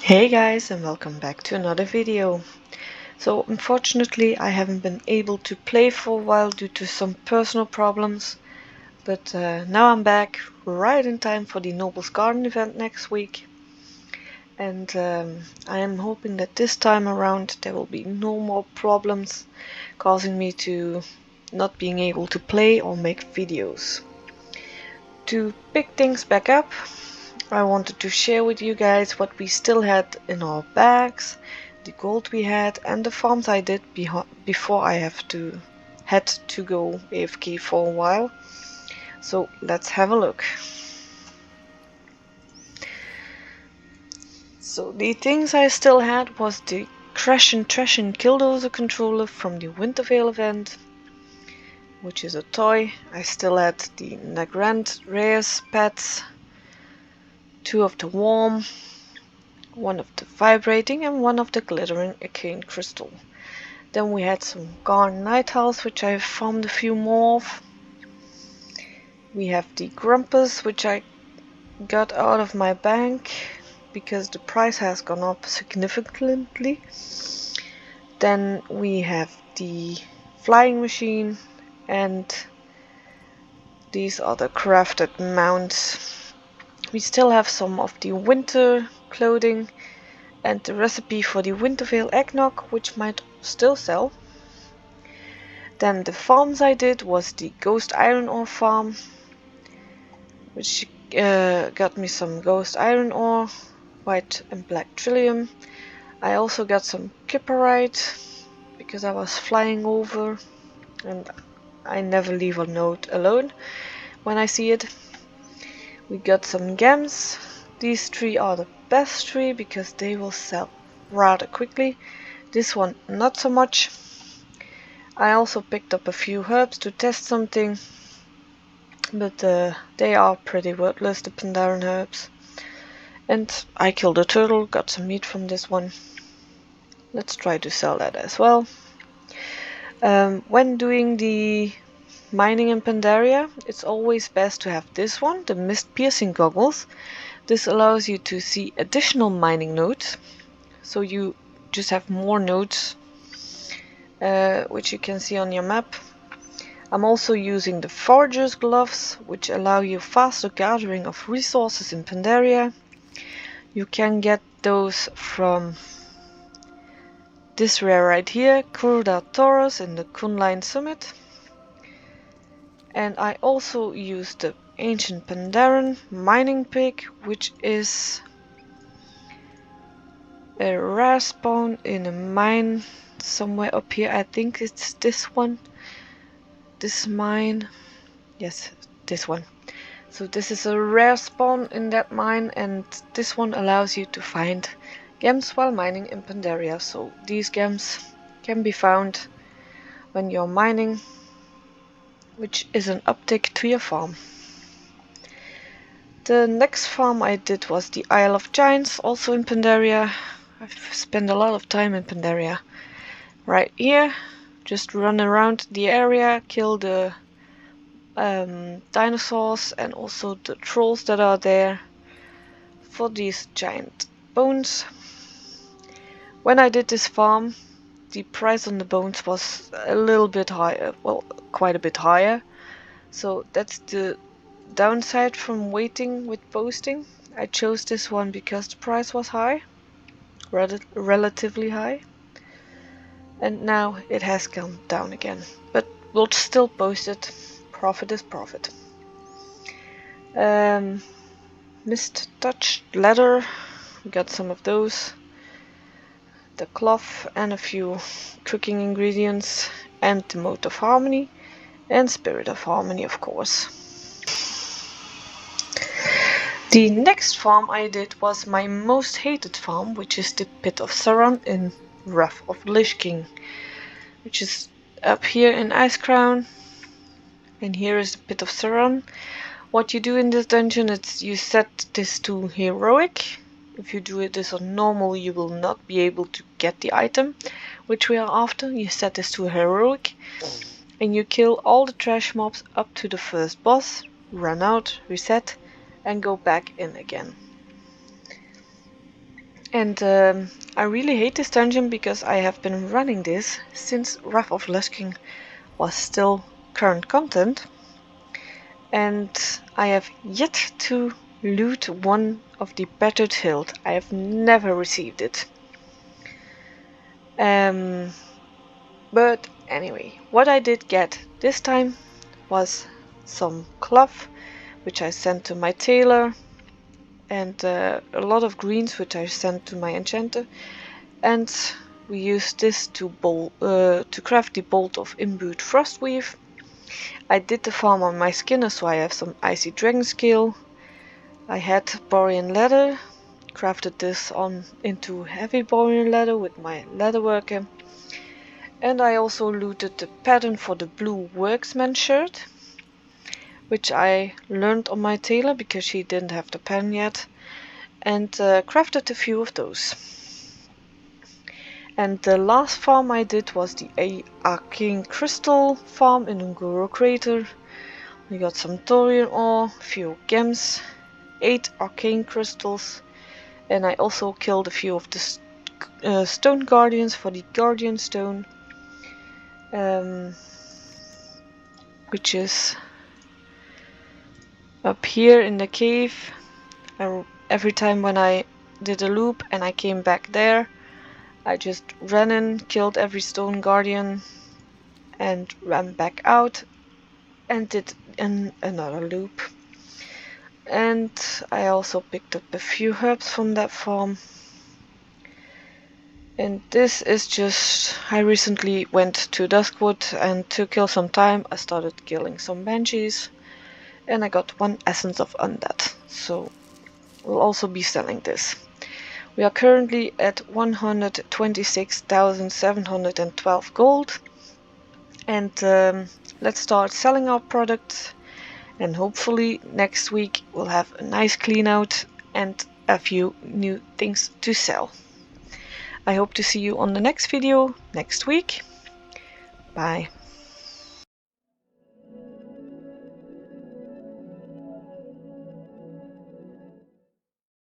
Hey guys, and welcome back to another video. So unfortunately I haven't been able to play for a while due to some personal problems, but now I'm back right in time for the Noble's Garden event next week, and I am hoping that this time around there will be no more problems causing me to not being able to play or make videos. To pick things back up, I wanted to share with you guys what we still had in our bags, the gold we had, and the farms I did before I had to go AFK for a while. So let's have a look. So the things I still had was the Crash and Trash and Killdozer controller from the Wintervale event, which is a toy. I still had the Nagrand Rares pets, 2 of the Warm, 1 of the Vibrating, and 1 of the Glittering Arcane Crystal. Then we had some Garn Night Owls, which I farmed a few more of. We have the Grumpus, which I got out of my bank because the price has gone up significantly. Then we have the Flying Machine, and these are the crafted mounts. We still have some of the winter clothing and the recipe for the Wintervale eggnog, which might still sell. Then the farms I did was the Ghost Iron Ore farm, which got me some Ghost Iron Ore, white and black Trillium. I also got some Kipperite because I was flying over, and I never leave a note alone when I see it. We got some gems. These 3 are the best 3 because they will sell rather quickly. This one not so much. I also picked up a few herbs to test something, but they are pretty worthless, the Pandaren herbs. And I killed a turtle, got some meat from this one. Let's try to sell that as well. When doing the mining in Pandaria, it's always best to have this one, the Mist Piercing Goggles. This allows you to see additional mining nodes, so you just have more nodes, which you can see on your map. I'm also using the Forager's Gloves, which allow you faster gathering of resources in Pandaria. You can get those from this rare right here, Kurda Taurus in the Kunline Summit. And I also use the Ancient Pandaren Mining Pick, which is a rare spawn in a mine somewhere up here. I think it's this one. This mine. Yes, this one. So this is a rare spawn in that mine, and this one allows you to find gems while mining in Pandaria. So these gems can be found when you're mining, which is an uptick to your farm. The next farm I did was the Isle of Giants, also in Pandaria. I've spent a lot of time in Pandaria. Right here, just run around the area, kill the dinosaurs and also the trolls that are there for these giant bones. When I did this farm, the price on the bones was a little bit higher, well, quite a bit higher. So that's the downside from waiting with posting. I chose this one because the price was high, relatively high, and now it has gone down again, but we'll still post it. Profit is profit. Mist touch leather, we got some of those, the cloth and a few cooking ingredients, and the Mote of Harmony and Spirit of Harmony, of course. The next farm I did was my most hated farm, which is the Pit of Sauron in Wrath of the Lich King, which is up here in Icecrown, and here is the Pit of Sauron. What you do in this dungeon is you set this to heroic. If you do this on normal, you will not be able to get the item which we are after. You set this to heroic and you kill all the trash mobs up to the first boss, run out, reset, and go back in again. And I really hate this dungeon because I have been running this since Wrath of Lich King was still current content, and I have yet to loot one of the battered hilt. I have never received it. But anyway, what I did get this time was some cloth, which I sent to my tailor, and a lot of greens, which I sent to my enchanter, and we used this to craft the bolt of imbued frostweave. I did the farm on my skinner, so I have some icy dragon scale. I had borean leather, crafted this into heavy borean leather with my leather worker. And I also looted the pattern for the blue worksman shirt, which I learned on my tailor because she didn't have the pattern yet, and crafted a few of those. And the last farm I did was the arcane crystal farm in Ungoro Crater. We got some thorium ore, a few gems, 8 arcane crystals, and I also killed a few of the stone guardians for the guardian stone, which is up here in the cave. Every time when I did a loop and I came back there, I just ran in, killed every stone guardian, and ran back out and did another loop. And I also picked up a few herbs from that farm. And this is just, I recently went to Duskwood, and to kill some time I started killing some banshees, and I got 1 essence of undead, so we'll also be selling this. We are currently at 126,712 gold, and let's start selling our products, and hopefully next week we'll have a nice clean out and a few new things to sell. I hope to see you on the next video next week. Bye.